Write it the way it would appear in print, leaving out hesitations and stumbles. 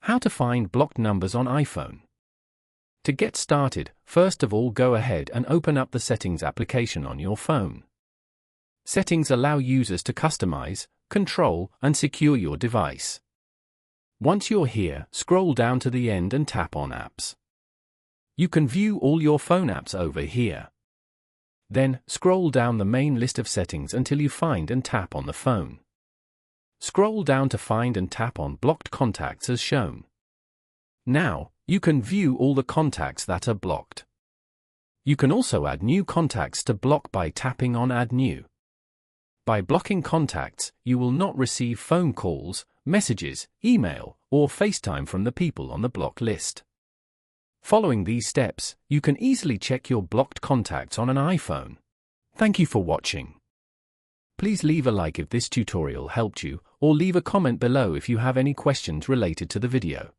How to find blocked numbers on iPhone. To get started, first of all go ahead and open up the Settings application on your phone. Settings allow users to customize, control, and secure your device. Once you're here, scroll down to the end and tap on Apps. You can view all your phone apps over here. Then, scroll down the main list of settings until you find and tap on the phone. Scroll down to find and tap on Blocked Contacts as shown. Now, you can view all the contacts that are blocked. You can also add new contacts to block by tapping on Add New. By blocking contacts, you will not receive phone calls, messages, email, or FaceTime from the people on the block list. Following these steps, you can easily check your blocked contacts on an iPhone. Thank you for watching. Please leave a like if this tutorial helped you, or leave a comment below if you have any questions related to the video.